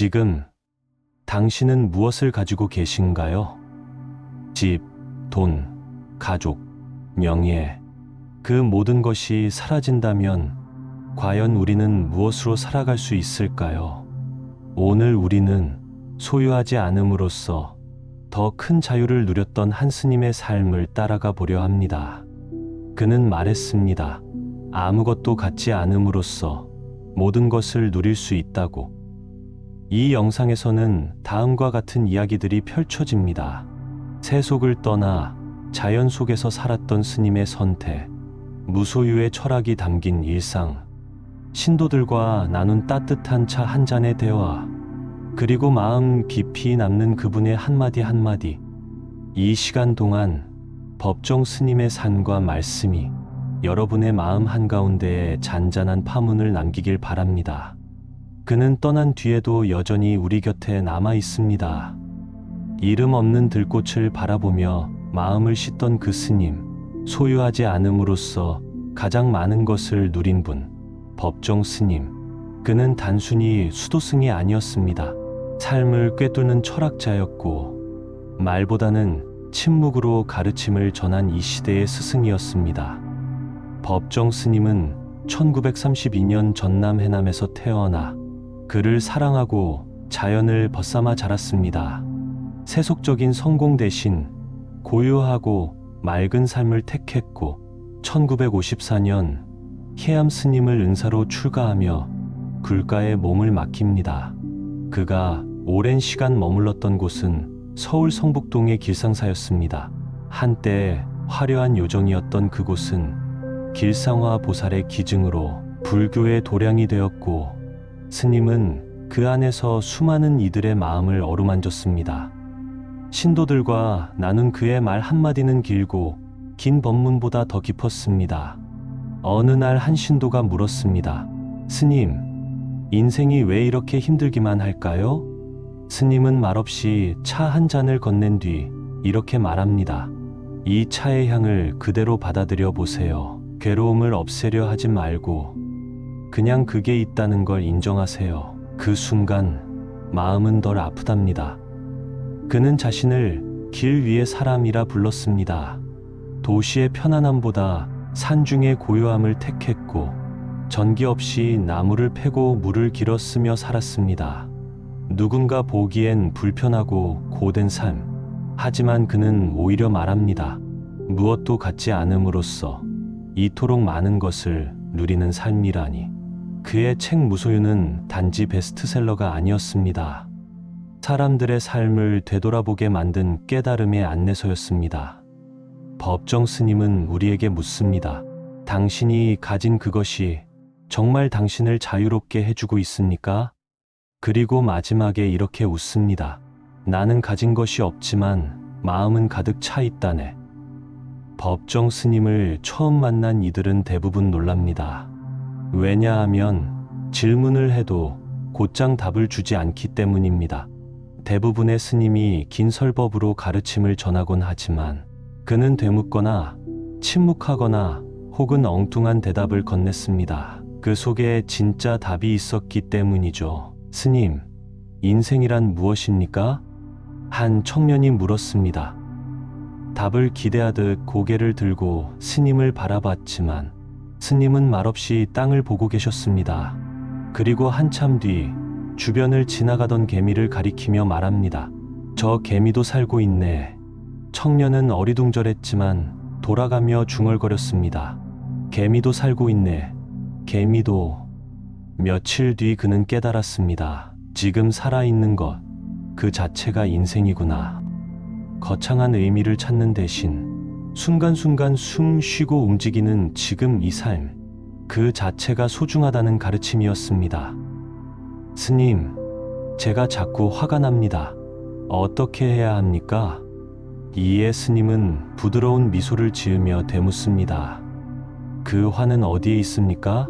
지금 당신은 무엇을 가지고 계신가요? 집, 돈, 가족, 명예, 그 모든 것이 사라진다면 과연 우리는 무엇으로 살아갈 수 있을까요? 오늘 우리는 소유하지 않음으로써 더 큰 자유를 누렸던 한 스님의 삶을 따라가 보려 합니다. 그는 말했습니다. 아무것도 갖지 않음으로써 모든 것을 누릴 수 있다고. 이 영상에서는 다음과 같은 이야기들이 펼쳐집니다. 세속을 떠나 자연 속에서 살았던 스님의 선택, 무소유의 철학이 담긴 일상, 신도들과 나눈 따뜻한 차 한 잔의 대화, 그리고 마음 깊이 남는 그분의 한마디 한마디. 이 시간 동안 법정 스님의 산과 말씀이 여러분의 마음 한가운데에 잔잔한 파문을 남기길 바랍니다. 그는 떠난 뒤에도 여전히 우리 곁에 남아 있습니다. 이름 없는 들꽃을 바라보며 마음을 씻던 그 스님, 소유하지 않음으로써 가장 많은 것을 누린 분, 법정 스님. 그는 단순히 수도승이 아니었습니다. 삶을 꿰뚫는 철학자였고, 말보다는 침묵으로 가르침을 전한 이 시대의 스승이었습니다. 법정 스님은 1932년 전남 해남에서 태어나 그를 사랑하고 자연을 벗삼아 자랐습니다. 세속적인 성공 대신 고요하고 맑은 삶을 택했고, 1954년 해암 스님을 은사로 출가하며 굴가에 몸을 맡깁니다. 그가 오랜 시간 머물렀던 곳은 서울 성북동의 길상사였습니다. 한때 화려한 요정이었던 그곳은 길상화 보살의 기증으로 불교의 도량이 되었고, 스님은 그 안에서 수많은 이들의 마음을 어루만졌습니다. 신도들과 나눈 그의 말 한마디는 길고 긴 법문보다 더 깊었습니다. 어느 날 한 신도가 물었습니다. 스님, 인생이 왜 이렇게 힘들기만 할까요? 스님은 말없이 차 한 잔을 건넨 뒤 이렇게 말합니다. 이 차의 향을 그대로 받아들여 보세요. 괴로움을 없애려 하지 말고 그냥 그게 있다는 걸 인정하세요. 그 순간 마음은 덜 아프답니다. 그는 자신을 길 위의 사람이라 불렀습니다. 도시의 편안함보다 산중의 고요함을 택했고, 전기 없이 나무를 패고 물을 길어 쓰며 살았습니다. 누군가 보기엔 불편하고 고된 삶. 하지만 그는 오히려 말합니다. 무엇도 갖지 않음으로써 이토록 많은 것을 누리는 삶이라니. 그의 책 무소유는 단지 베스트셀러가 아니었습니다. 사람들의 삶을 되돌아보게 만든 깨달음의 안내서였습니다. 법정 스님은 우리에게 묻습니다. 당신이 가진 그것이 정말 당신을 자유롭게 해주고 있습니까? 그리고 마지막에 이렇게 웃습니다. 나는 가진 것이 없지만 마음은 가득 차 있다네. 법정 스님을 처음 만난 이들은 대부분 놀랍니다. 왜냐하면 질문을 해도 곧장 답을 주지 않기 때문입니다. 대부분의 스님이 긴 설법으로 가르침을 전하곤 하지만 그는 되묻거나 침묵하거나 혹은 엉뚱한 대답을 건넸습니다. 그 속에 진짜 답이 있었기 때문이죠. 스님, 인생이란 무엇입니까? 한 청년이 물었습니다. 답을 기대하듯 고개를 들고 스님을 바라봤지만 스님은 말없이 땅을 보고 계셨습니다. 그리고 한참 뒤 주변을 지나가던 개미를 가리키며 말합니다. 저 개미도 살고 있네. 청년은 어리둥절했지만 돌아가며 중얼거렸습니다. 개미도 살고 있네. 개미도. 며칠 뒤 그는 깨달았습니다. 지금 살아있는 것, 그 자체가 인생이구나. 거창한 의미를 찾는 대신 순간순간 숨 쉬고 움직이는 지금 이 삶, 그 자체가 소중하다는 가르침이었습니다. 스님, 제가 자꾸 화가 납니다. 어떻게 해야 합니까? 이에 스님은 부드러운 미소를 지으며 되묻습니다. 그 화는 어디에 있습니까?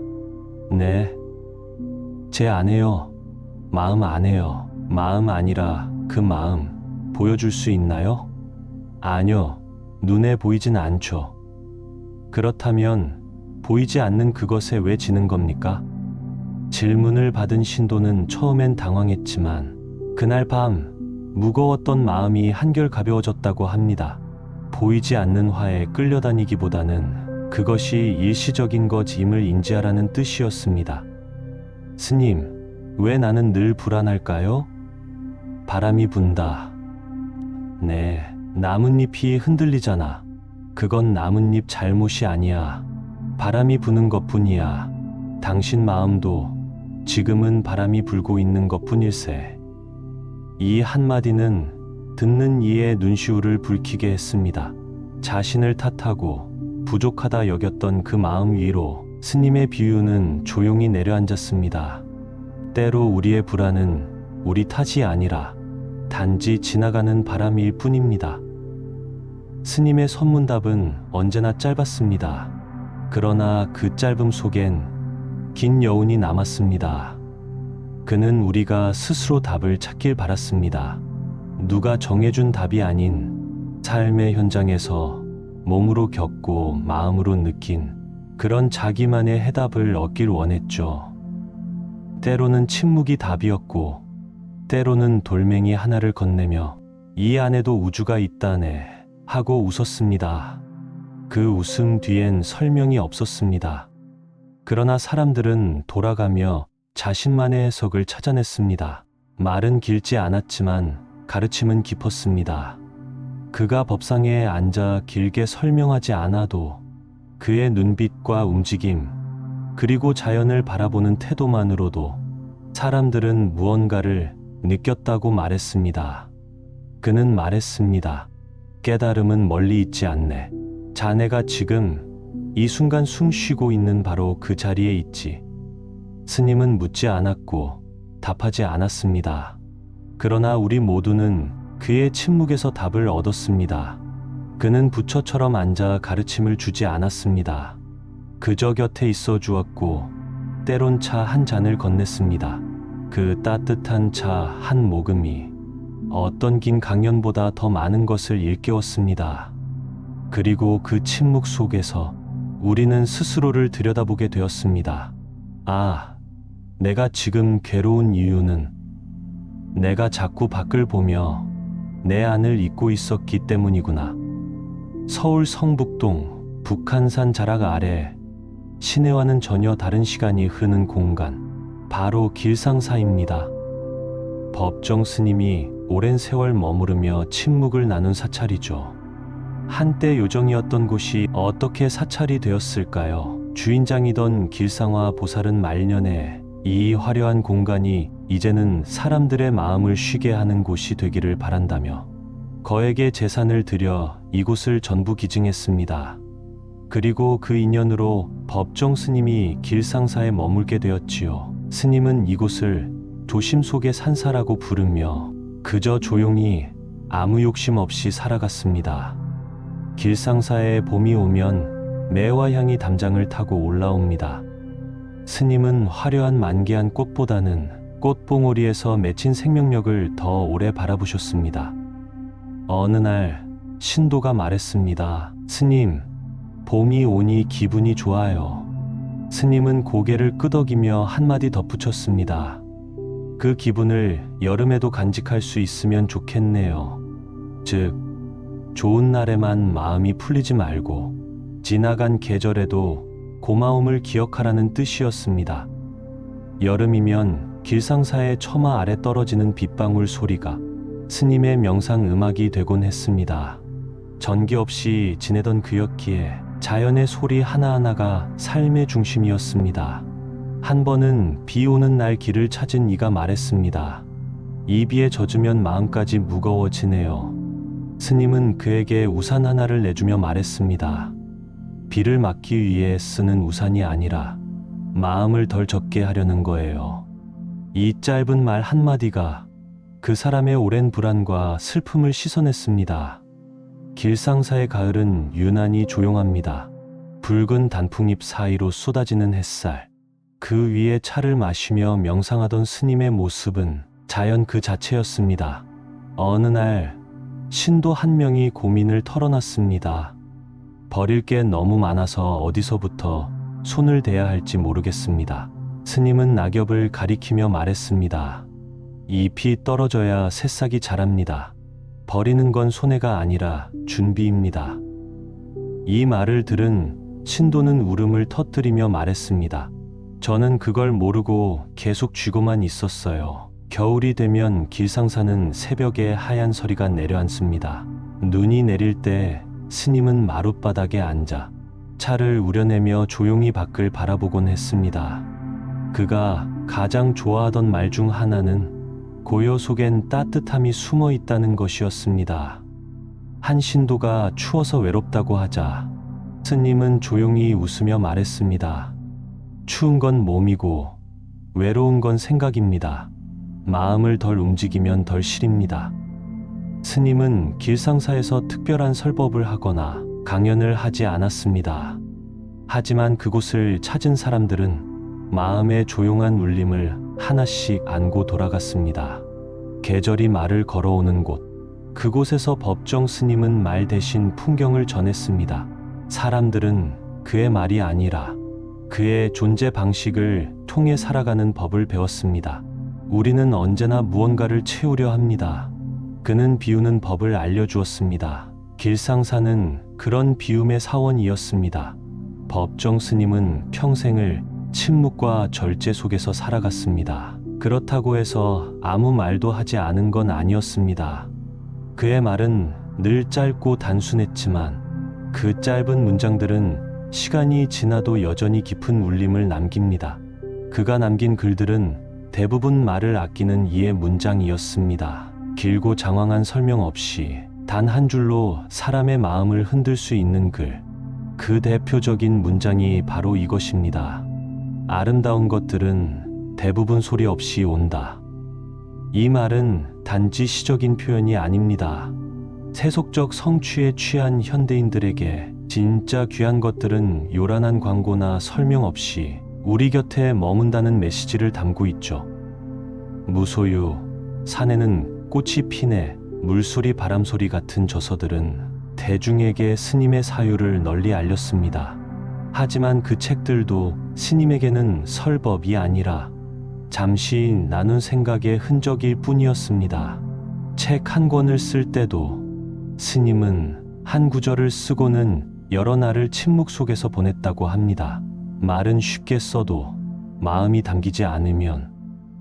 네, 제 안에요. 마음 안에요. 마음 아니라 그 마음 보여줄 수 있나요? 아니요, 눈에 보이진 않죠. 그렇다면 보이지 않는 그것에 왜 지는 겁니까? 질문을 받은 신도는 처음엔 당황했지만 그날 밤 무거웠던 마음이 한결 가벼워졌다고 합니다. 보이지 않는 화에 끌려다니기보다는 그것이 일시적인 것임을 인지하라는 뜻이었습니다. 스님, 왜 나는 늘 불안할까요? 바람이 분다. 네, 나뭇잎이 흔들리잖아. 그건 나뭇잎 잘못이 아니야. 바람이 부는 것뿐이야. 당신 마음도 지금은 바람이 불고 있는 것뿐일세. 이 한마디는 듣는 이의 눈시울을 붉히게 했습니다. 자신을 탓하고 부족하다 여겼던 그 마음 위로 스님의 비유는 조용히 내려앉았습니다. 때로 우리의 불안은 우리 탓이 아니라 단지 지나가는 바람일 뿐입니다. 스님의 선문답은 언제나 짧았습니다. 그러나 그 짧음 속엔 긴 여운이 남았습니다. 그는 우리가 스스로 답을 찾길 바랐습니다. 누가 정해준 답이 아닌 삶의 현장에서 몸으로 겪고 마음으로 느낀 그런 자기만의 해답을 얻길 원했죠. 때로는 침묵이 답이었고 때로는 돌멩이 하나를 건네며 이 안에도 우주가 있다네 하고 웃었습니다. 그 웃음 뒤엔 설명이 없었습니다. 그러나 사람들은 돌아가며 자신만의 해석을 찾아냈습니다. 말은 길지 않았지만 가르침은 깊었습니다. 그가 법상에 앉아 길게 설명하지 않아도 그의 눈빛과 움직임, 그리고 자연을 바라보는 태도만으로도 사람들은 무언가를 느꼈다고 말했습니다. 그는 말했습니다. 깨달음은 멀리 있지 않네. 자네가 지금 이 순간 숨 쉬고 있는 바로 그 자리에 있지. 스님은 묻지 않았고 답하지 않았습니다. 그러나 우리 모두는 그의 침묵에서 답을 얻었습니다. 그는 부처처럼 앉아 가르침을 주지 않았습니다. 그저 곁에 있어 주었고 때론 차 한 잔을 건넸습니다. 그 따뜻한 차 한 모금이 어떤 긴 강연보다 더 많은 것을 일깨웠습니다. 그리고 그 침묵 속에서 우리는 스스로를 들여다보게 되었습니다. 아, 내가 지금 괴로운 이유는 내가 자꾸 밖을 보며 내 안을 잊고 있었기 때문이구나. 서울 성북동 북한산 자락 아래 시내와는 전혀 다른 시간이 흐르는 공간, 바로 길상사입니다. 법정 스님이 오랜 세월 머무르며 침묵을 나눈 사찰이죠. 한때 요정이었던 곳이 어떻게 사찰이 되었을까요? 주인장이던 길상화 보살은 말년에 이 화려한 공간이 이제는 사람들의 마음을 쉬게 하는 곳이 되기를 바란다며 거액의 재산을 들여 이곳을 전부 기증했습니다. 그리고 그 인연으로 법정 스님이 길상사에 머물게 되었지요. 스님은 이곳을 도심 속의 산사라고 부르며 그저 조용히 아무 욕심 없이 살아갔습니다. 길상사에 봄이 오면 매화향이 담장을 타고 올라옵니다. 스님은 화려한 만개한 꽃보다는 꽃봉오리에서 맺힌 생명력을 더 오래 바라보셨습니다. 어느 날 신도가 말했습니다. 스님, 봄이 오니 기분이 좋아요. 스님은 고개를 끄덕이며 한마디 덧붙였습니다. 그 기분을 여름에도 간직할 수 있으면 좋겠네요. 즉, 좋은 날에만 마음이 풀리지 말고 지나간 계절에도 고마움을 기억하라는 뜻이었습니다. 여름이면 길상사의 처마 아래 떨어지는 빗방울 소리가 스님의 명상 음악이 되곤 했습니다. 전기 없이 지내던 그였기에 자연의 소리 하나하나가 삶의 중심이었습니다. 한 번은 비 오는 날 길을 찾은 이가 말했습니다. 이 비에 젖으면 마음까지 무거워지네요. 스님은 그에게 우산 하나를 내주며 말했습니다. 비를 막기 위해 쓰는 우산이 아니라 마음을 덜 젖게 하려는 거예요. 이 짧은 말 한마디가 그 사람의 오랜 불안과 슬픔을 씻어냈습니다. 길상사의 가을은 유난히 조용합니다. 붉은 단풍잎 사이로 쏟아지는 햇살, 그 위에 차를 마시며 명상하던 스님의 모습은 자연 그 자체였습니다. 어느 날 신도 한 명이 고민을 털어놨습니다. 버릴 게 너무 많아서 어디서부터 손을 대야 할지 모르겠습니다. 스님은 낙엽을 가리키며 말했습니다. 잎이 떨어져야 새싹이 자랍니다. 버리는 건 손해가 아니라 준비입니다. 이 말을 들은 신도는 울음을 터뜨리며 말했습니다. 저는 그걸 모르고 계속 쥐고만 있었어요. 겨울이 되면 길상사는 새벽에 하얀 서리가 내려앉습니다. 눈이 내릴 때 스님은 마룻바닥에 앉아 차를 우려내며 조용히 밖을 바라보곤 했습니다. 그가 가장 좋아하던 말 중 하나는 고요 속엔 따뜻함이 숨어 있다는 것이었습니다. 한 신도가 추워서 외롭다고 하자 스님은 조용히 웃으며 말했습니다. 추운 건 몸이고 외로운 건 생각입니다. 마음을 덜 움직이면 덜 시립니다. 스님은 길상사에서 특별한 설법을 하거나 강연을 하지 않았습니다. 하지만 그곳을 찾은 사람들은 마음의 조용한 울림을 하나씩 안고 돌아갔습니다. 계절이 말을 걸어오는 곳, 그곳에서 법정 스님은 말 대신 풍경을 전했습니다. 사람들은 그의 말이 아니라 그의 존재 방식을 통해 살아가는 법을 배웠습니다. 우리는 언제나 무언가를 채우려 합니다. 그는 비우는 법을 알려주었습니다. 길상사는 그런 비움의 사원이었습니다. 법정 스님은 평생을 침묵과 절제 속에서 살아갔습니다. 그렇다고 해서 아무 말도 하지 않은 건 아니었습니다. 그의 말은 늘 짧고 단순했지만 그 짧은 문장들은 시간이 지나도 여전히 깊은 울림을 남깁니다. 그가 남긴 글들은 대부분 말을 아끼는 이해 문장이었습니다. 길고 장황한 설명 없이 단 한 줄로 사람의 마음을 흔들 수 있는 글. 그 대표적인 문장이 바로 이것입니다. 아름다운 것들은 대부분 소리 없이 온다. 이 말은 단지 시적인 표현이 아닙니다. 세속적 성취에 취한 현대인들에게 진짜 귀한 것들은 요란한 광고나 설명 없이 우리 곁에 머문다는 메시지를 담고 있죠. 무소유, 산에는 꽃이 피네, 물소리 바람소리 같은 저서들은 대중에게 스님의 사유를 널리 알렸습니다. 하지만 그 책들도 스님에게는 설법이 아니라 잠시 나눈 생각의 흔적일 뿐이었습니다. 책 한 권을 쓸 때도 스님은 한 구절을 쓰고는 여러 날을 침묵 속에서 보냈다고 합니다. 말은 쉽게 써도 마음이 담기지 않으면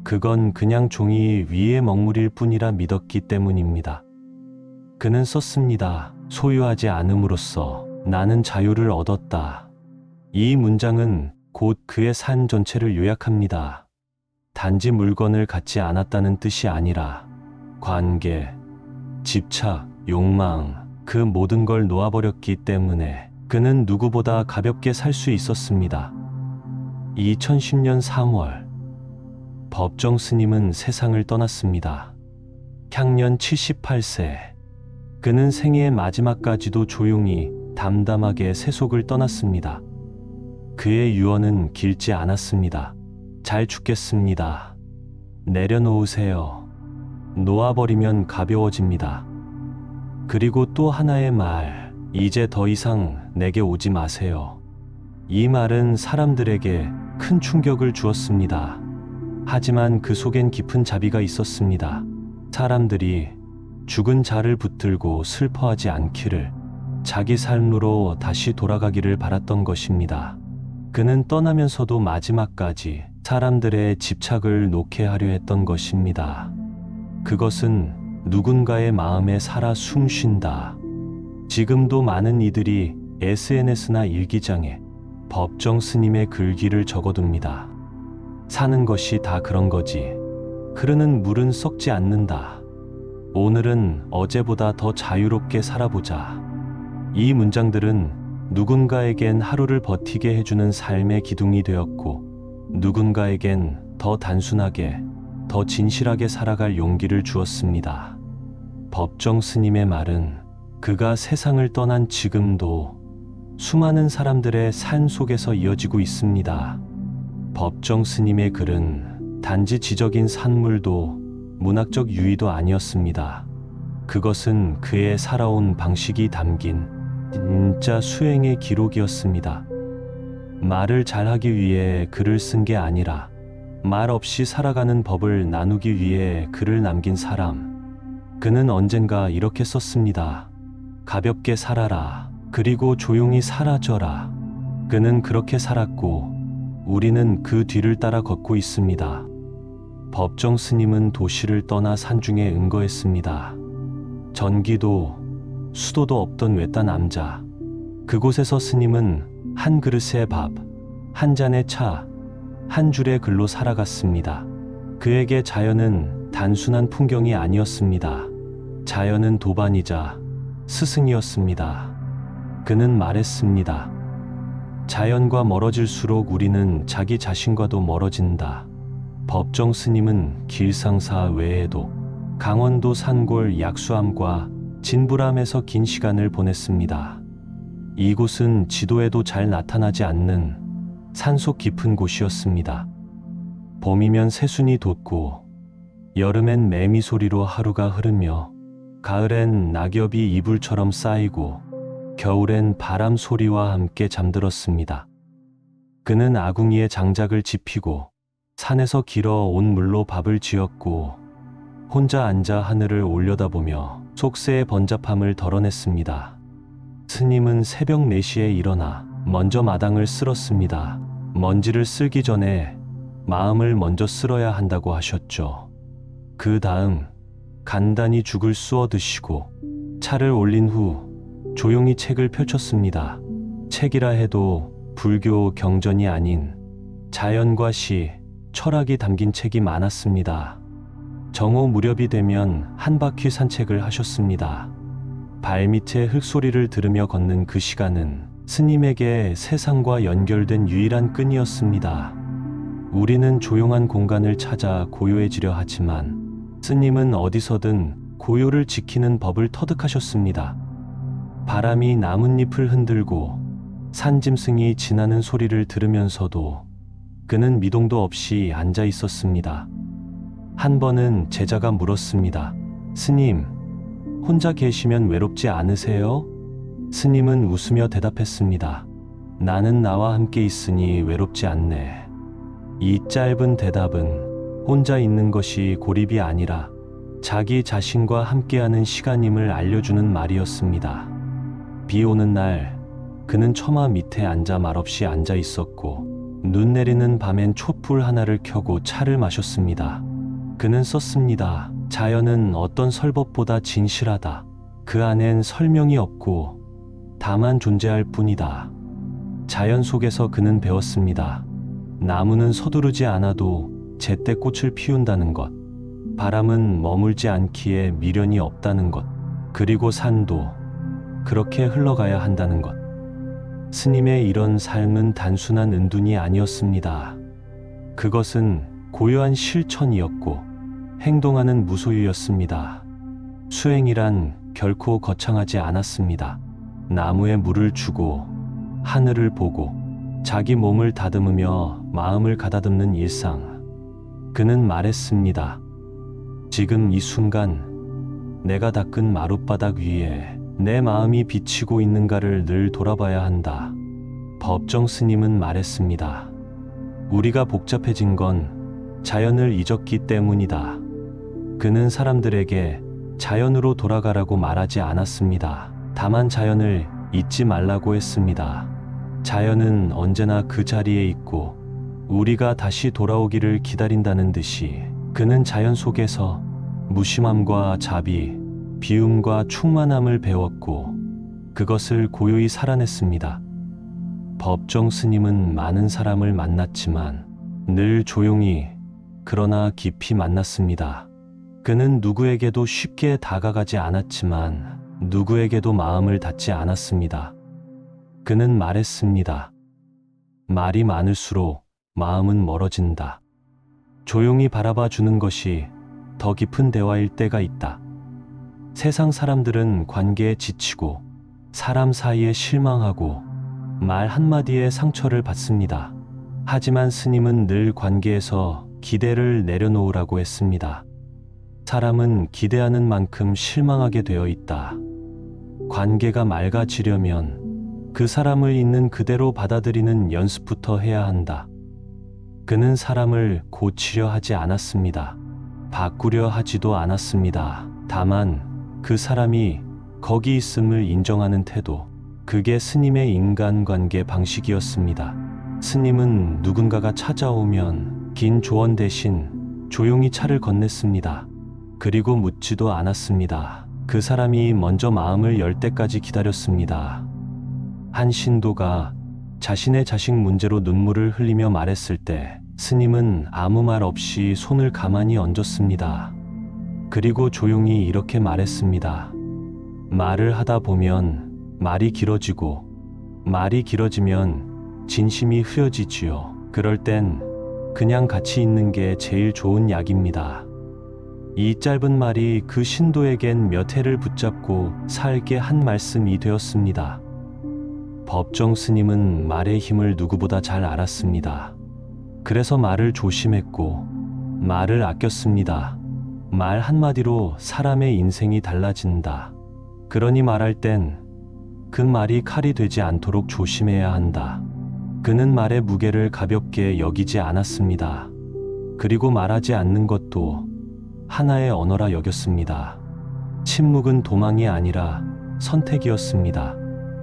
그건 그냥 종이 위에 먹물일 뿐이라 믿었기 때문입니다. 그는 썼습니다. 소유하지 않음으로써 나는 자유를 얻었다. 이 문장은 곧 그의 삶 전체를 요약합니다. 단지 물건을 갖지 않았다는 뜻이 아니라 관계, 집착, 욕망, 그 모든 걸 놓아버렸기 때문에 그는 누구보다 가볍게 살 수 있었습니다. 2010년 3월, 법정 스님은 세상을 떠났습니다. 향년 78세. 그는 생애의 마지막까지도 조용히 담담하게 세속을 떠났습니다. 그의 유언은 길지 않았습니다. 잘 죽겠습니다. 내려놓으세요. 놓아버리면 가벼워집니다. 그리고 또 하나의 말, 이제 더 이상 내게 오지 마세요. 이 말은 사람들에게 큰 충격을 주었습니다. 하지만 그 속엔 깊은 자비가 있었습니다. 사람들이 죽은 자를 붙들고 슬퍼하지 않기를, 자기 삶으로 다시 돌아가기를 바랐던 것입니다. 그는 떠나면서도 마지막까지 사람들의 집착을 놓게 하려 했던 것입니다. 그것은 누군가의 마음에 살아 숨쉰다. 지금도 많은 이들이 SNS나 일기장에 법정 스님의 글귀를 적어둡니다. 사는 것이 다 그런 거지. 흐르는 물은 썩지 않는다. 오늘은 어제보다 더 자유롭게 살아보자. 이 문장들은 누군가에겐 하루를 버티게 해주는 삶의 기둥이 되었고, 누군가에겐 더 단순하게, 더 진실하게 살아갈 용기를 주었습니다. 법정 스님의 말은 그가 세상을 떠난 지금도 수많은 사람들의 삶 속에서 이어지고 있습니다. 법정 스님의 글은 단지 지적인 산물도 문학적 유의도 아니었습니다. 그것은 그의 살아온 방식이 담긴 진짜 수행의 기록이었습니다. 말을 잘하기 위해 글을 쓴 게 아니라 말 없이 살아가는 법을 나누기 위해 글을 남긴 사람. 그는 언젠가 이렇게 썼습니다. 가볍게 살아라. 그리고 조용히 사라져라. 그는 그렇게 살았고 우리는 그 뒤를 따라 걷고 있습니다. 법정 스님은 도시를 떠나 산중에 은거했습니다. 전기도 수도도 없던 외딴 암자. 그곳에서 스님은 한 그릇의 밥, 한 잔의 차, 한 줄의 글로 살아갔습니다. 그에게 자연은 단순한 풍경이 아니었습니다. 자연은 도반이자 스승이었습니다. 그는 말했습니다. 자연과 멀어질수록 우리는 자기 자신과도 멀어진다. 법정 스님은 길상사 외에도 강원도 산골 약수암과 진불암에서 긴 시간을 보냈습니다. 이곳은 지도에도 잘 나타나지 않는 산속 깊은 곳이었습니다. 봄이면 새순이 돋고 여름엔 매미 소리로 하루가 흐르며 가을엔 낙엽이 이불처럼 쌓이고 겨울엔 바람 소리와 함께 잠들었습니다. 그는 아궁이에 장작을 지피고 산에서 길어온 물로 밥을 지었고 혼자 앉아 하늘을 올려다보며 속세의 번잡함을 덜어냈습니다. 스님은 새벽 4시에 일어나 먼저 마당을 쓸었습니다. 먼지를 쓸기 전에 마음을 먼저 쓸어야 한다고 하셨죠. 그 다음 간단히 죽을 쑤어 드시고 차를 올린 후 조용히 책을 펼쳤습니다. 책이라 해도 불교 경전이 아닌 자연과 시, 철학이 담긴 책이 많았습니다. 정오 무렵이 되면 한 바퀴 산책을 하셨습니다. 발밑의 흙소리를 들으며 걷는 그 시간은 스님에게 세상과 연결된 유일한 끈이었습니다. 우리는 조용한 공간을 찾아 고요해지려 하지만 스님은 어디서든 고요를 지키는 법을 터득하셨습니다. 바람이 나뭇잎을 흔들고 산짐승이 지나는 소리를 들으면서도 그는 미동도 없이 앉아 있었습니다. 한 번은 제자가 물었습니다. 스님, 혼자 계시면 외롭지 않으세요? 스님은 웃으며 대답했습니다. 나는 나와 함께 있으니 외롭지 않네. 이 짧은 대답은 혼자 있는 것이 고립이 아니라 자기 자신과 함께하는 시간임을 알려주는 말이었습니다. 비 오는 날 그는 처마 밑에 앉아 말없이 앉아 있었고 눈 내리는 밤엔 촛불 하나를 켜고 차를 마셨습니다. 그는 썼습니다. 자연은 어떤 설법보다 진실하다. 그 안엔 설명이 없고 다만 존재할 뿐이다. 자연 속에서 그는 배웠습니다. 나무는 서두르지 않아도 제때 꽃을 피운다는 것. 바람은 머물지 않기에 미련이 없다는 것. 그리고 산도 그렇게 흘러가야 한다는 것. 스님의 이런 삶은 단순한 은둔이 아니었습니다. 그것은 고요한 실천이었고 행동하는 무소유였습니다. 수행이란 결코 거창하지 않았습니다. 나무에 물을 주고 하늘을 보고 자기 몸을 다듬으며 마음을 가다듬는 일상. 그는 말했습니다. 지금 이 순간 내가 닦은 마룻바닥 위에 내 마음이 비치고 있는가를 늘 돌아봐야 한다. 법정 스님은 말했습니다. 우리가 복잡해진 건 자연을 잊었기 때문이다. 그는 사람들에게 자연으로 돌아가라고 말하지 않았습니다. 다만 자연을 잊지 말라고 했습니다. 자연은 언제나 그 자리에 있고 우리가 다시 돌아오기를 기다린다는 듯이 그는 자연 속에서 무심함과 자비, 비움과 충만함을 배웠고 그것을 고요히 살아냈습니다. 법정 스님은 많은 사람을 만났지만 늘 조용히 그러나 깊이 만났습니다. 그는 누구에게도 쉽게 다가가지 않았지만 누구에게도 마음을 닫지 않았습니다. 그는 말했습니다. 말이 많을수록 마음은 멀어진다. 조용히 바라봐 주는 것이 더 깊은 대화일 때가 있다. 세상 사람들은 관계에 지치고 사람 사이에 실망하고 말 한마디에 상처를 받습니다. 하지만 스님은 늘 관계에서 기대를 내려놓으라고 했습니다. 사람은 기대하는 만큼 실망하게 되어 있다. 관계가 맑아지려면 그 사람을 있는 그대로 받아들이는 연습부터 해야 한다. 그는 사람을 고치려 하지 않았습니다. 바꾸려 하지도 않았습니다. 다만 그 사람이 거기 있음을 인정하는 태도, 그게 스님의 인간관계 방식이었습니다. 스님은 누군가가 찾아오면 긴 조언 대신 조용히 차를 건넸습니다. 그리고 묻지도 않았습니다. 그 사람이 먼저 마음을 열 때까지 기다렸습니다. 한 신도가 자신의 자식 문제로 눈물을 흘리며 말했을 때 스님은 아무 말 없이 손을 가만히 얹었습니다. 그리고 조용히 이렇게 말했습니다. 말을 하다 보면 말이 길어지고, 말이 길어지면 진심이 흐려지지요. 그럴 땐 그냥 같이 있는 게 제일 좋은 약입니다. 이 짧은 말이 그 신도에겐 몇 해를 붙잡고 살게 한 말씀이 되었습니다. 법정 스님은 말의 힘을 누구보다 잘 알았습니다. 그래서 말을 조심했고 말을 아꼈습니다. 말 한마디로 사람의 인생이 달라진다. 그러니 말할 땐 그 말이 칼이 되지 않도록 조심해야 한다. 그는 말의 무게를 가볍게 여기지 않았습니다. 그리고 말하지 않는 것도 하나의 언어라 여겼습니다. 침묵은 도망이 아니라 선택이었습니다.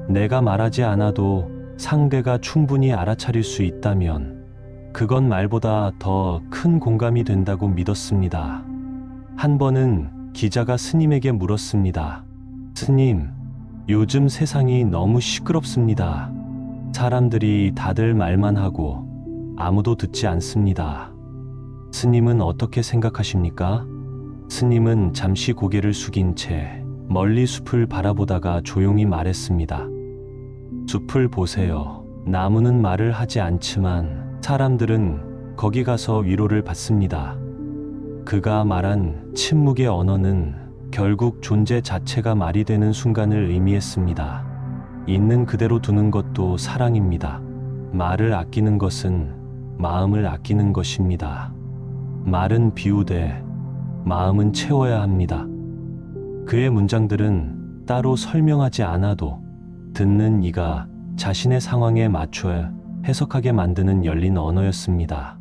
내가 말하지 않아도 상대가 충분히 알아차릴 수 있다면 그건 말보다 더 큰 공감이 된다고 믿었습니다. 한 번은 기자가 스님에게 물었습니다. 스님, 요즘 세상이 너무 시끄럽습니다. 사람들이 다들 말만 하고 아무도 듣지 않습니다. 스님은 어떻게 생각하십니까? 스님은 잠시 고개를 숙인 채 멀리 숲을 바라보다가 조용히 말했습니다. 숲을 보세요. 나무는 말을 하지 않지만 사람들은 거기 가서 위로를 받습니다. 그가 말한 침묵의 언어는 결국 존재 자체가 말이 되는 순간을 의미했습니다. 있는 그대로 두는 것도 사랑입니다. 말을 아끼는 것은 마음을 아끼는 것입니다. 말은 비우되 마음은 채워야 합니다. 그의 문장들은 따로 설명하지 않아도 듣는 이가 자신의 상황에 맞춰 해석하게 만드는 열린 언어였습니다.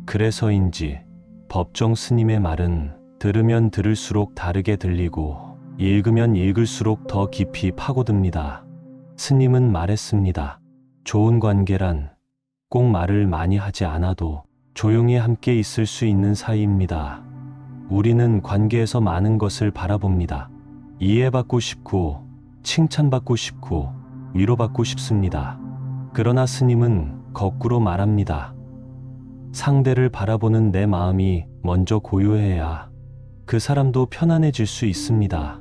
그래서인지 법정 스님의 말은 들으면 들을수록 다르게 들리고 읽으면 읽을수록 더 깊이 파고듭니다. 스님은 말했습니다. 좋은 관계란 꼭 말을 많이 하지 않아도 조용히 함께 있을 수 있는 사이입니다. 우리는 관계에서 많은 것을 바라봅니다. 이해받고 싶고, 칭찬받고 싶고, 위로받고 싶습니다. 그러나 스님은 거꾸로 말합니다. 상대를 바라보는 내 마음이 먼저 고요해야 그 사람도 편안해질 수 있습니다.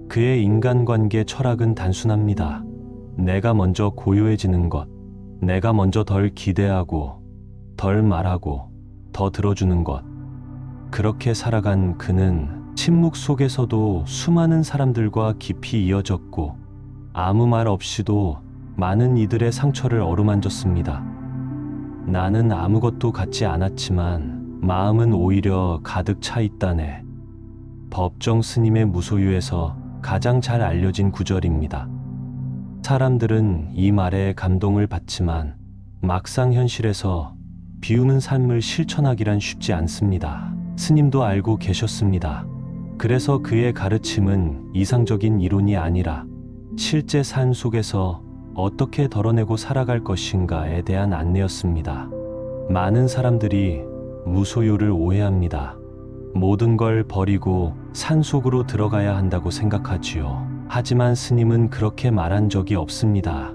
그의 인간관계 철학은 단순합니다. 내가 먼저 고요해지는 것, 내가 먼저 덜 기대하고, 덜 말하고, 더 들어주는 것. 그렇게 살아간 그는 침묵 속에서도 수많은 사람들과 깊이 이어졌고, 아무 말 없이도 많은 이들의 상처를 어루만졌습니다. 나는 아무것도 갖지 않았지만 마음은 오히려 가득 차 있다네. 법정 스님의 무소유에서 가장 잘 알려진 구절입니다. 사람들은 이 말에 감동을 받지만 막상 현실에서 비우는 삶을 실천하기란 쉽지 않습니다. 스님도 알고 계셨습니다. 그래서 그의 가르침은 이상적인 이론이 아니라 실제 삶 속에서 어떻게 덜어내고 살아갈 것인가에 대한 안내였습니다. 많은 사람들이 무소유를 오해합니다. 모든 걸 버리고 산속으로 들어가야 한다고 생각하지요. 하지만 스님은 그렇게 말한 적이 없습니다.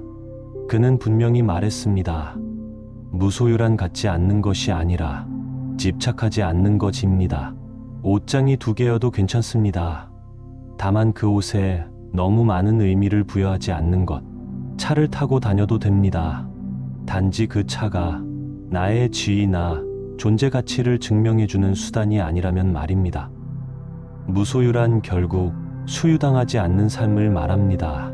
그는 분명히 말했습니다. 무소유란 갖지 않는 것이 아니라 집착하지 않는 것입니다. 옷장이 2개여도 괜찮습니다. 다만 그 옷에 너무 많은 의미를 부여하지 않는 것. 차를 타고 다녀도 됩니다. 단지 그 차가 나의 지위나 존재 가치를 증명해주는 수단이 아니라면 말입니다. 무소유란 결국 소유당하지 않는 삶을 말합니다.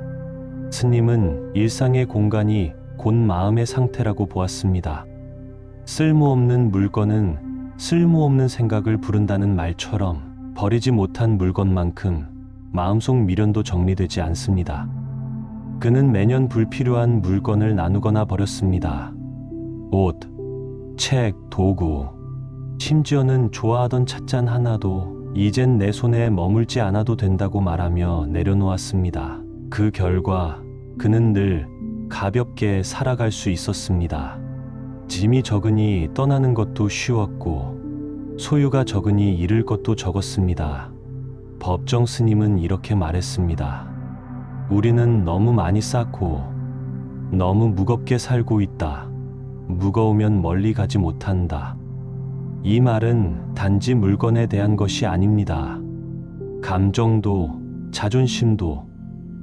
스님은 일상의 공간이 곧 마음의 상태라고 보았습니다. 쓸모없는 물건은 쓸모없는 생각을 부른다는 말처럼 버리지 못한 물건만큼 마음속 미련도 정리되지 않습니다. 그는 매년 불필요한 물건을 나누거나 버렸습니다. 옷, 책, 도구, 심지어는 좋아하던 찻잔 하나도 이젠 내 손에 머물지 않아도 된다고 말하며 내려놓았습니다. 그 결과 그는 늘 가볍게 살아갈 수 있었습니다. 짐이 적으니 떠나는 것도 쉬웠고 소유가 적으니 잃을 것도 적었습니다. 법정 스님은 이렇게 말했습니다. 우리는 너무 많이 쌓고 너무 무겁게 살고 있다. 무거우면 멀리 가지 못한다. 이 말은 단지 물건에 대한 것이 아닙니다. 감정도, 자존심도,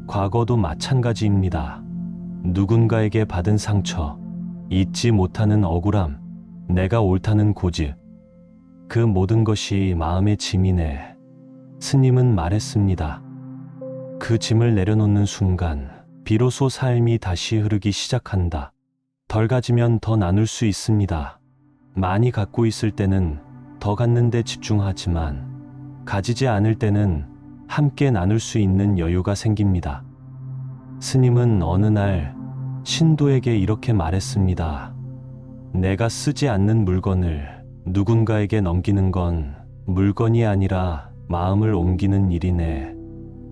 과거도 마찬가지입니다. 누군가에게 받은 상처, 잊지 못하는 억울함, 내가 옳다는 고집, 그 모든 것이 마음의 짐이네. 스님은 말했습니다. 그 짐을 내려놓는 순간 비로소 삶이 다시 흐르기 시작한다. 덜 가지면 더 나눌 수 있습니다. 많이 갖고 있을 때는 더 갖는 데 집중하지만 가지지 않을 때는 함께 나눌 수 있는 여유가 생깁니다. 스님은 어느 날 신도에게 이렇게 말했습니다. 내가 쓰지 않는 물건을 누군가에게 넘기는 건 물건이 아니라 마음을 옮기는 일이네.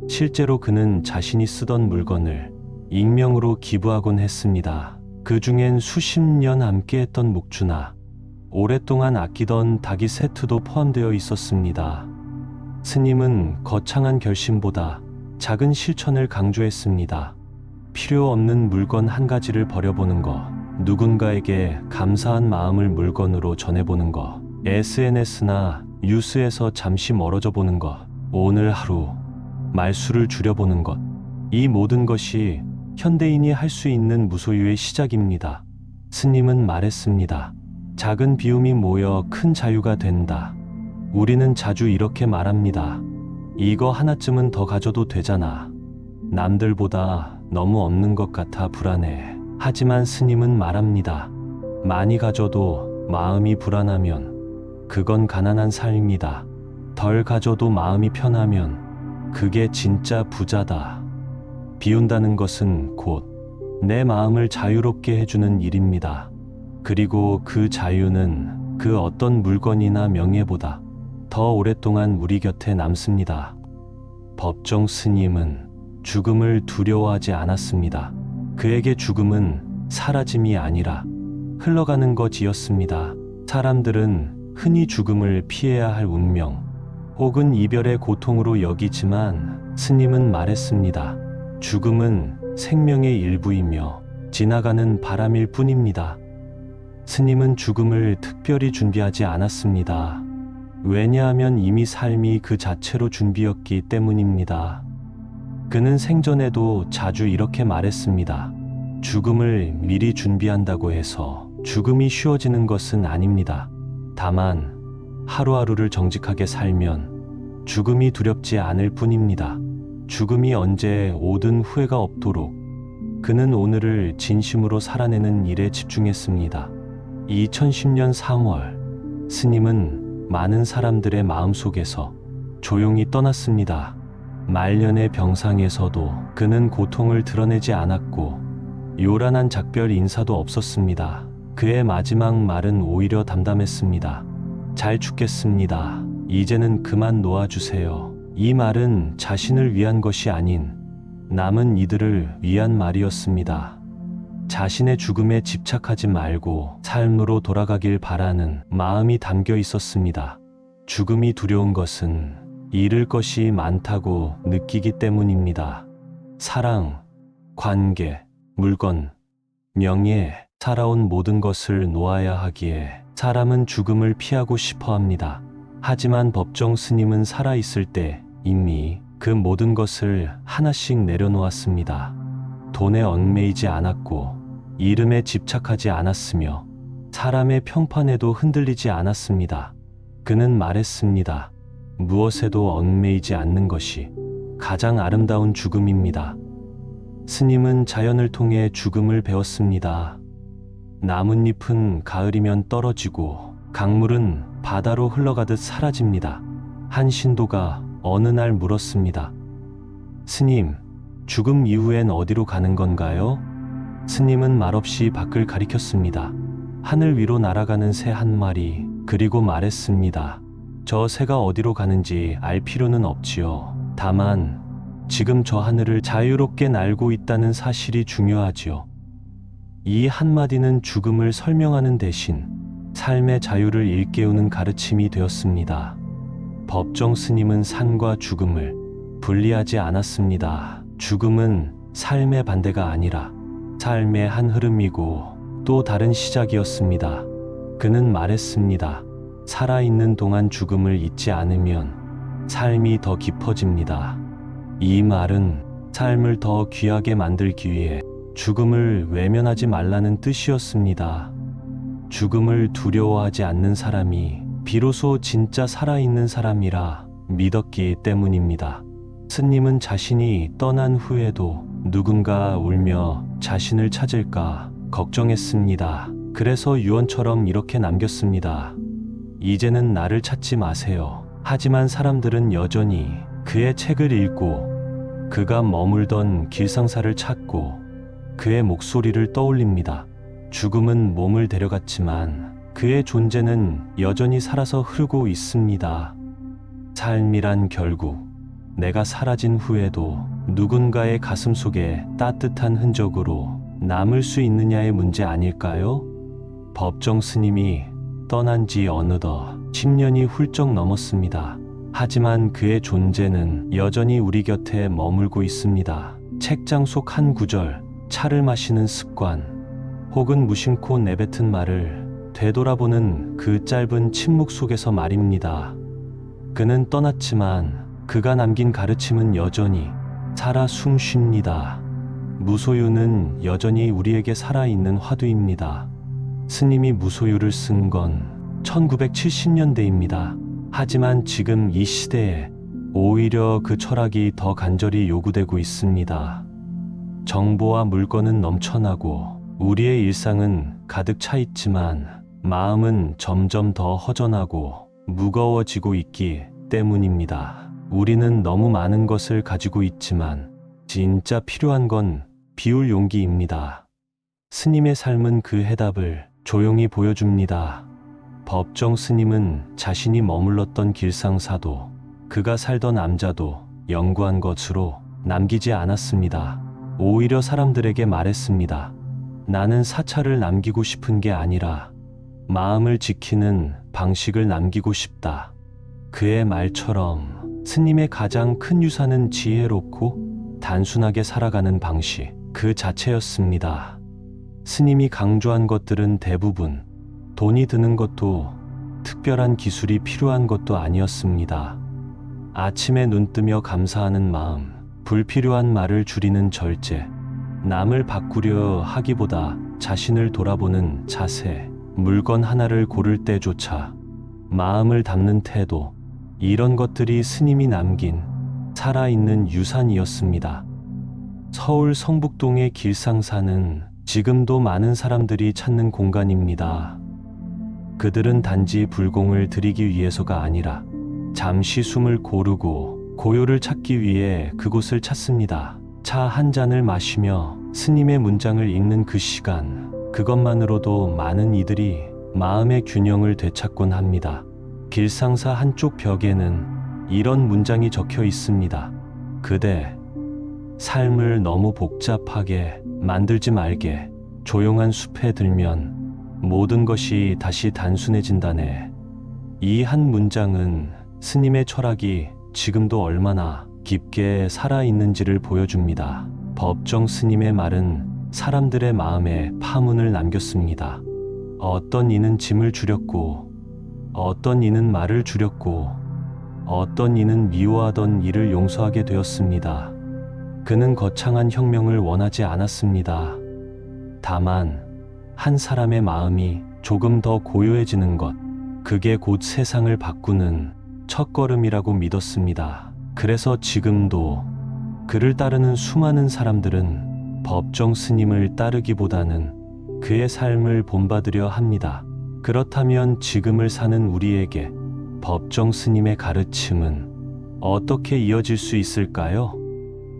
실제로 그는 자신이 쓰던 물건을 익명으로 기부하곤 했습니다. 그 중엔 수십 년 함께했던 묵주나 오랫동안 아끼던 닭이 세트도 포함되어 있었습니다. 스님은 거창한 결심보다 작은 실천을 강조했습니다. 필요 없는 물건 한 가지를 버려보는 것, 누군가에게 감사한 마음을 물건으로 전해보는 것, SNS나 뉴스에서 잠시 멀어져 보는 것, 오늘 하루 말수를 줄여보는 것, 이 모든 것이 현대인이 할 수 있는 무소유의 시작입니다. 스님은 말했습니다. 작은 비움이 모여 큰 자유가 된다. 우리는 자주 이렇게 말합니다. 이거 하나쯤은 더 가져도 되잖아. 남들보다 너무 없는 것 같아 불안해. 하지만 스님은 말합니다. 많이 가져도 마음이 불안하면 그건 가난한 삶이다. 덜 가져도 마음이 편하면 그게 진짜 부자다. 비운다는 것은 곧 내 마음을 자유롭게 해주는 일입니다. 그리고 그 자유는 그 어떤 물건이나 명예보다 더 오랫동안 우리 곁에 남습니다. 법정 스님은 죽음을 두려워하지 않았습니다. 그에게 죽음은 사라짐이 아니라 흘러가는 것이었습니다. 사람들은 흔히 죽음을 피해야 할 운명 혹은 이별의 고통으로 여기지만 스님은 말했습니다. 죽음은 생명의 일부이며 지나가는 바람일 뿐입니다. 스님은 죽음을 특별히 준비하지 않았습니다. 왜냐하면 이미 삶이 그 자체로 준비였기 때문입니다. 그는 생전에도 자주 이렇게 말했습니다. 죽음을 미리 준비한다고 해서 죽음이 쉬워지는 것은 아닙니다. 다만 하루하루를 정직하게 살면 죽음이 두렵지 않을 뿐입니다. 죽음이 언제 오든 후회가 없도록 그는 오늘을 진심으로 살아내는 일에 집중했습니다. 2010년 3월 스님은 많은 사람들의 마음속에서 조용히 떠났습니다. 말년의 병상에서도 그는 고통을 드러내지 않았고 요란한 작별 인사도 없었습니다. 그의 마지막 말은 오히려 담담했습니다. 잘 죽겠습니다. 이제는 그만 놓아주세요. 이 말은 자신을 위한 것이 아닌 남은 이들을 위한 말이었습니다. 자신의 죽음에 집착하지 말고 삶으로 돌아가길 바라는 마음이 담겨 있었습니다. 죽음이 두려운 것은 잃을 것이 많다고 느끼기 때문입니다. 사랑, 관계, 물건, 명예, 살아온 모든 것을 놓아야 하기에 사람은 죽음을 피하고 싶어 합니다. 하지만 법정 스님은 살아있을 때 이미 그 모든 것을 하나씩 내려놓았습니다. 돈에 얽매이지 않았고 이름에 집착하지 않았으며 사람의 평판에도 흔들리지 않았습니다. 그는 말했습니다. 무엇에도 얽매이지 않는 것이 가장 아름다운 죽음입니다. 스님은 자연을 통해 죽음을 배웠습니다. 나뭇잎은 가을이면 떨어지고 강물은 바다로 흘러가듯 사라집니다. 한 신도가 어느 날 물었습니다. 스님, 죽음 이후엔 어디로 가는 건가요? 스님은 말없이 밖을 가리켰습니다. 하늘 위로 날아가는 새 한 마리, 그리고 말했습니다. 저 새가 어디로 가는지 알 필요는 없지요. 다만 지금 저 하늘을 자유롭게 날고 있다는 사실이 중요하지요. 이 한마디는 죽음을 설명하는 대신 삶의 자유를 일깨우는 가르침이 되었습니다. 법정 스님은 산과 죽음을 분리하지 않았습니다. 죽음은 삶의 반대가 아니라 삶의 한 흐름이고 또 다른 시작이었습니다. 그는 말했습니다. 살아있는 동안 죽음을 잊지 않으면 삶이 더 깊어집니다. 이 말은 삶을 더 귀하게 만들기 위해 죽음을 외면하지 말라는 뜻이었습니다. 죽음을 두려워하지 않는 사람이 비로소 진짜 살아있는 사람이라 믿었기 때문입니다. 스님은 자신이 떠난 후에도 누군가 울며 자신을 찾을까 걱정했습니다. 그래서 유언처럼 이렇게 남겼습니다. 이제는 나를 찾지 마세요. 하지만 사람들은 여전히 그의 책을 읽고 그가 머물던 길상사를 찾고 그의 목소리를 떠올립니다. 죽음은 몸을 데려갔지만 그의 존재는 여전히 살아서 흐르고 있습니다. 삶이란 결국 내가 사라진 후에도 누군가의 가슴 속에 따뜻한 흔적으로 남을 수 있느냐의 문제 아닐까요? 법정 스님이 떠난 지 어느덧 10년이 훌쩍 넘었습니다. 하지만 그의 존재는 여전히 우리 곁에 머물고 있습니다. 책장 속 한 구절, 차를 마시는 습관, 혹은 무심코 내뱉은 말을 되돌아보는 그 짧은 침묵 속에서 말입니다. 그는 떠났지만 그가 남긴 가르침은 여전히 살아 숨쉽니다. 무소유는 여전히 우리에게 살아있는 화두입니다. 스님이 무소유를 쓴 건 1970년대입니다. 하지만 지금 이 시대에 오히려 그 철학이 더 간절히 요구되고 있습니다. 정보와 물건은 넘쳐나고 우리의 일상은 가득 차 있지만 마음은 점점 더 허전하고 무거워지고 있기 때문입니다. 우리는 너무 많은 것을 가지고 있지만 진짜 필요한 건 비울 용기입니다. 스님의 삶은 그 해답을 조용히 보여줍니다. 법정 스님은 자신이 머물렀던 길상사도 그가 살던 암자도 연구한 것으로 남기지 않았습니다. 오히려 사람들에게 말했습니다. 나는 사찰을 남기고 싶은 게 아니라 마음을 지키는 방식을 남기고 싶다. 그의 말처럼 스님의 가장 큰 유산은 지혜롭고 단순하게 살아가는 방식 그 자체였습니다. 스님이 강조한 것들은 대부분 돈이 드는 것도 특별한 기술이 필요한 것도 아니었습니다. 아침에 눈 뜨며 감사하는 마음, 불필요한 말을 줄이는 절제, 남을 바꾸려 하기보다 자신을 돌아보는 자세, 물건 하나를 고를 때조차 마음을 담는 태도, 이런 것들이 스님이 남긴 살아있는 유산이었습니다. 서울 성북동의 길상사는 지금도 많은 사람들이 찾는 공간입니다. 그들은 단지 불공을 드리기 위해서가 아니라 잠시 숨을 고르고 고요를 찾기 위해 그곳을 찾습니다. 차 한 잔을 마시며 스님의 문장을 읽는 그 시간, 그것만으로도 많은 이들이 마음의 균형을 되찾곤 합니다. 길상사 한쪽 벽에는 이런 문장이 적혀 있습니다. 그대, 삶을 너무 복잡하게 만들지 말게. 조용한 숲에 들면 모든 것이 다시 단순해진다네. 이 한 문장은 스님의 철학이 지금도 얼마나 깊게 살아있는지를 보여줍니다. 법정 스님의 말은 사람들의 마음에 파문을 남겼습니다. 어떤 이는 짐을 줄였고, 어떤 이는 말을 줄였고, 어떤 이는 미워하던 일을 용서하게 되었습니다. 그는 거창한 혁명을 원하지 않았습니다. 다만 한 사람의 마음이 조금 더 고요해지는 것, 그게 곧 세상을 바꾸는 첫걸음이라고 믿었습니다. 그래서 지금도 그를 따르는 수많은 사람들은 법정 스님을 따르기보다는 그의 삶을 본받으려 합니다. 그렇다면 지금을 사는 우리에게 법정 스님의 가르침은 어떻게 이어질 수 있을까요?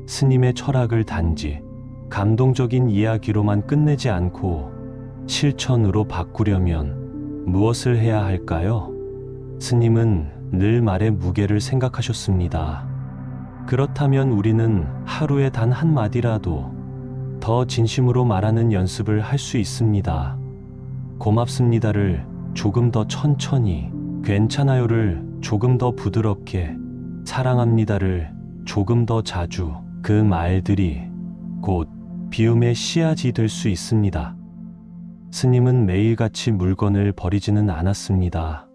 스님의 철학을 단지 감동적인 이야기로만 끝내지 않고 실천으로 바꾸려면 무엇을 해야 할까요? 스님은 늘 말의 무게를 생각하셨습니다. 그렇다면 우리는 하루에 단 한마디라도 더 진심으로 말하는 연습을 할 수 있습니다. 고맙습니다를 조금 더 천천히, 괜찮아요를 조금 더 부드럽게, 사랑합니다를 조금 더 자주, 그 말들이 곧 비움의 씨앗이 될 수 있습니다. 스님은 매일같이 물건을 버리지는 않았습니다.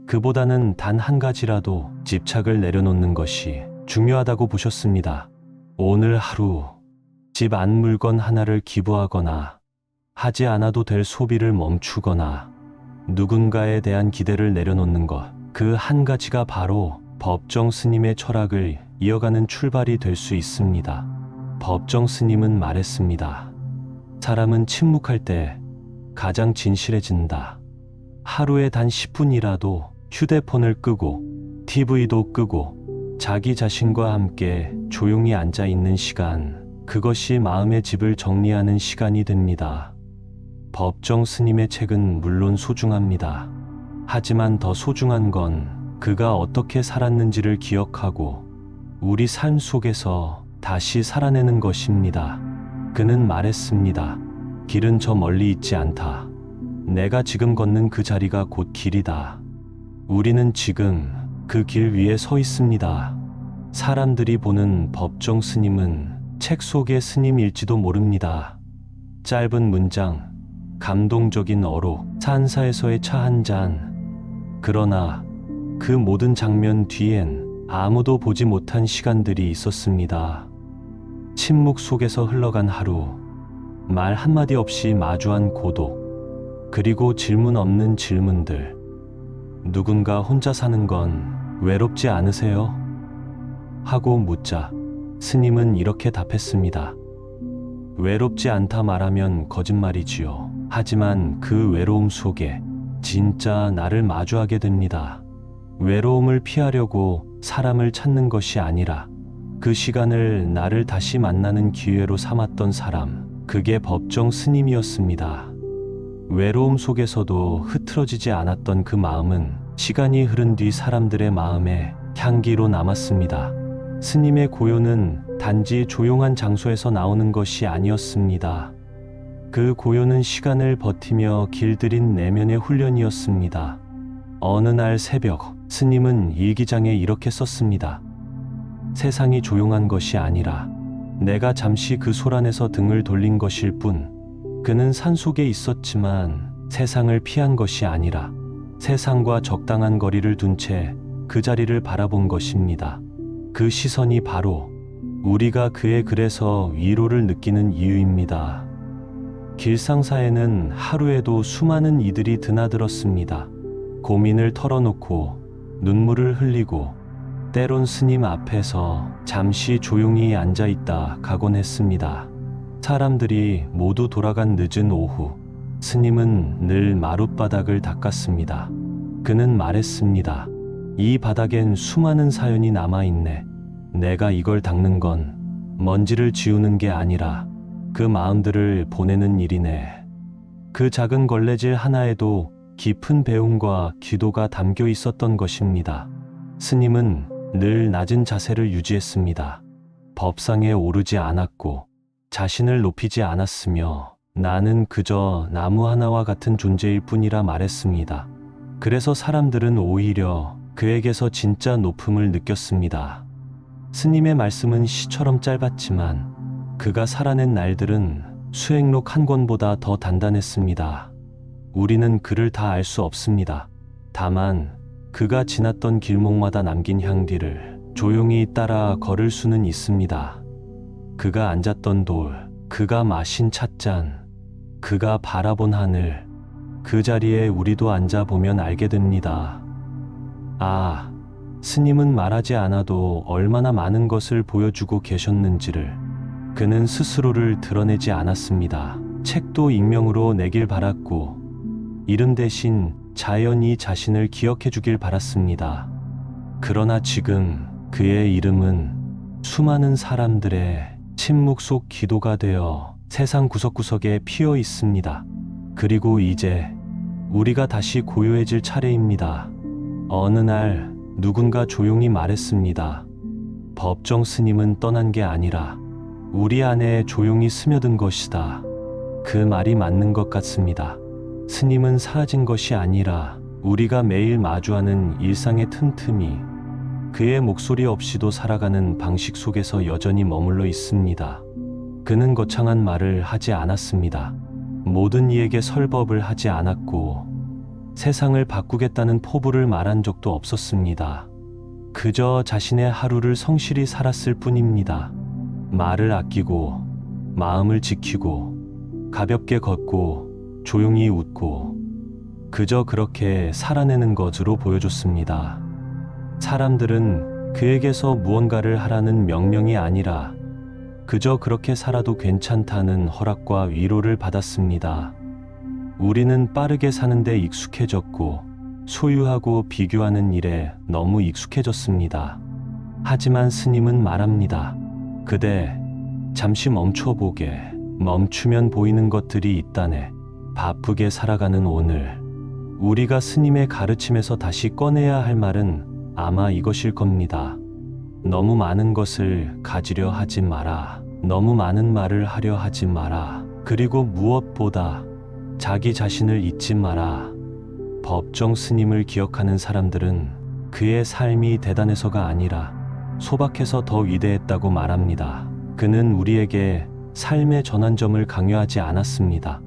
그보다는 단 한 가지라도 집착을 내려놓는 것이 중요하다고 보셨습니다. 오늘 하루 집 안 물건 하나를 기부하거나 하지 않아도 될 소비를 멈추거나 누군가에 대한 기대를 내려놓는 것, 그 한 가지가 바로 법정 스님의 철학을 이어가는 출발이 될 수 있습니다. 법정 스님은 말했습니다. 사람은 침묵할 때 가장 진실해진다. 하루에 단 10분이라도 휴대폰을 끄고 TV도 끄고 자기 자신과 함께 조용히 앉아 있는 시간, 그것이 마음의 집을 정리하는 시간이 됩니다. 법정 스님의 책은 물론 소중합니다. 하지만 더 소중한 건 그가 어떻게 살았는지를 기억하고 우리 삶 속에서 다시 살아내는 것입니다. 그는 말했습니다. 길은 저 멀리 있지 않다. 내가 지금 걷는 그 자리가 곧 길이다. 우리는 지금 그 길 위에 서 있습니다. 사람들이 보는 법정 스님은 책 속의 스님일지도 모릅니다. 짧은 문장, 감동적인 어록, 산사에서의 차 한 잔. 그러나 그 모든 장면 뒤엔 아무도 보지 못한 시간들이 있었습니다. 침묵 속에서 흘러간 하루, 말 한마디 없이 마주한 고독, 그리고 질문 없는 질문들. 누군가 혼자 사는 건 외롭지 않으세요? 하고 묻자 스님은 이렇게 답했습니다. 외롭지 않다 말하면 거짓말이지요. 하지만 그 외로움 속에 진짜 나를 마주하게 됩니다. 외로움을 피하려고 사람을 찾는 것이 아니라 그 시간을 나를 다시 만나는 기회로 삼았던 사람, 그게 법정 스님이었습니다. 외로움 속에서도 흐트러지지 않았던 그 마음은 시간이 흐른 뒤 사람들의 마음에 향기로 남았습니다. 스님의 고요는 단지 조용한 장소에서 나오는 것이 아니었습니다. 그 고요는 시간을 버티며 길들인 내면의 훈련이었습니다. 어느 날 새벽, 스님은 일기장에 이렇게 썼습니다. 세상이 조용한 것이 아니라 내가 잠시 그 소란에서 등을 돌린 것일 뿐. 그는 산속에 있었지만 세상을 피한 것이 아니라 세상과 적당한 거리를 둔 채 그 자리를 바라본 것입니다. 그 시선이 바로 우리가 그의 글에서 위로를 느끼는 이유입니다. 길상사에는 하루에도 수많은 이들이 드나들었습니다. 고민을 털어놓고 눈물을 흘리고 때론 스님 앞에서 잠시 조용히 앉아있다 가곤 했습니다. 사람들이 모두 돌아간 늦은 오후, 스님은 늘 마룻바닥을 닦았습니다. 그는 말했습니다. 이 바닥엔 수많은 사연이 남아있네. 내가 이걸 닦는 건 먼지를 지우는 게 아니라 그 마음들을 보내는 일이네. 그 작은 걸레질 하나에도 깊은 배움과 기도가 담겨 있었던 것입니다. 스님은 늘 낮은 자세를 유지했습니다. 법상에 오르지 않았고 자신을 높이지 않았으며 나는 그저 나무 하나와 같은 존재일 뿐이라 말했습니다. 그래서 사람들은 오히려 그에게서 진짜 높음을 느꼈습니다. 스님의 말씀은 시처럼 짧았지만 그가 살아낸 날들은 수행록 한 권보다 더 단단했습니다. 우리는 그를 다 알 수 없습니다. 다만 그가 지났던 길목마다 남긴 향기를 조용히 따라 걸을 수는 있습니다. 그가 앉았던 돌, 그가 마신 찻잔, 그가 바라본 하늘, 그 자리에 우리도 앉아보면 알게 됩니다. 아, 스님은 말하지 않아도 얼마나 많은 것을 보여주고 계셨는지를. 그는 스스로를 드러내지 않았습니다. 책도 익명으로 내길 바랐고 이름 대신 자연히 자신을 기억해 주길 바랐습니다. 그러나 지금 그의 이름은 수많은 사람들의 침묵 속 기도가 되어 세상 구석구석에 피어 있습니다. 그리고 이제 우리가 다시 고요해질 차례입니다. 어느 날 누군가 조용히 말했습니다. 법정 스님은 떠난 게 아니라 우리 안에 조용히 스며든 것이다. 그 말이 맞는 것 같습니다. 스님은 사라진 것이 아니라 우리가 매일 마주하는 일상의 틈틈이 그의 목소리 없이도 살아가는 방식 속에서 여전히 머물러 있습니다. 그는 거창한 말을 하지 않았습니다. 모든 이에게 설법을 하지 않았고 세상을 바꾸겠다는 포부를 말한 적도 없었습니다. 그저 자신의 하루를 성실히 살았을 뿐입니다. 말을 아끼고 마음을 지키고 가볍게 걷고 조용히 웃고 그저 그렇게 살아내는 것으로 보여줬습니다. 사람들은 그에게서 무언가를 하라는 명령이 아니라 그저 그렇게 살아도 괜찮다는 허락과 위로를 받았습니다. 우리는 빠르게 사는데 익숙해졌고 소유하고 비교하는 일에 너무 익숙해졌습니다. 하지만 스님은 말합니다. 그대, 잠시 멈춰보게. 멈추면 보이는 것들이 있다네. 바쁘게 살아가는 오늘, 우리가 스님의 가르침에서 다시 꺼내야 할 말은 아마 이것일 겁니다. 너무 많은 것을 가지려 하지 마라. 너무 많은 말을 하려 하지 마라. 그리고 무엇보다 자기 자신을 잊지 마라. 법정 스님을 기억하는 사람들은 그의 삶이 대단해서가 아니라 소박해서 더 위대했다고 말합니다. 그는 우리에게 삶의 전환점을 강요하지 않았습니다.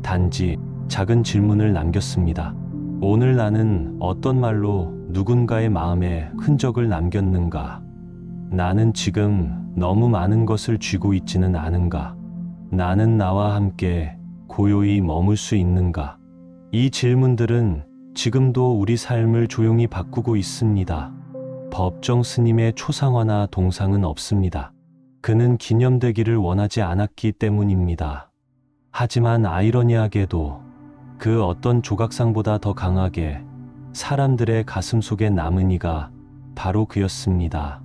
단지 작은 질문을 남겼습니다. 오늘 나는 어떤 말로 누군가의 마음에 흔적을 남겼는가? 나는 지금 너무 많은 것을 쥐고 있지는 않은가? 나는 나와 함께 고요히 머물 수 있는가? 이 질문들은 지금도 우리 삶을 조용히 바꾸고 있습니다. 법정 스님의 초상화나 동상은 없습니다. 그는 기념되기를 원하지 않았기 때문입니다. 하지만 아이러니하게도 그 어떤 조각상보다 더 강하게 사람들의 가슴 속에 남은 이가 바로 그였습니다.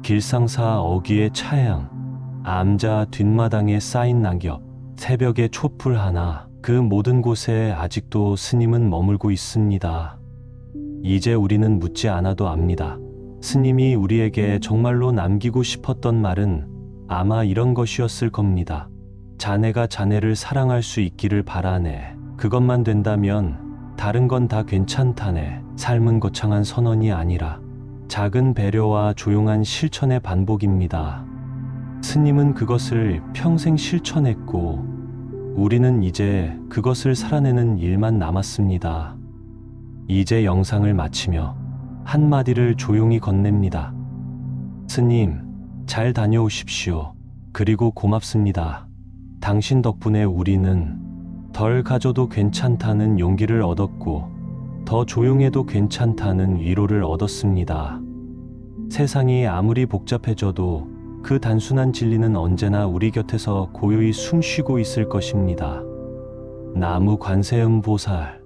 길상사 어귀의 차양, 암자 뒷마당에 쌓인 낙엽, 새벽의 촛불 하나, 그 모든 곳에 아직도 스님은 머물고 있습니다. 이제 우리는 묻지 않아도 압니다. 스님이 우리에게 정말로 남기고 싶었던 말은 아마 이런 것이었을 겁니다. 자네가 자네를 사랑할 수 있기를 바라네. 그것만 된다면 다른 건 다 괜찮다네. 삶은 거창한 선언이 아니라 작은 배려와 조용한 실천의 반복입니다. 스님은 그것을 평생 실천했고 우리는 이제 그것을 살아내는 일만 남았습니다. 이제 영상을 마치며 한마디를 조용히 건넵니다. 스님, 잘 다녀오십시오. 그리고 고맙습니다. 당신 덕분에 우리는 덜 가져도 괜찮다는 용기를 얻었고 더 조용해도 괜찮다는 위로를 얻었습니다. 세상이 아무리 복잡해져도 그 단순한 진리는 언제나 우리 곁에서 고요히 숨쉬고 있을 것입니다. 나무 관세음보살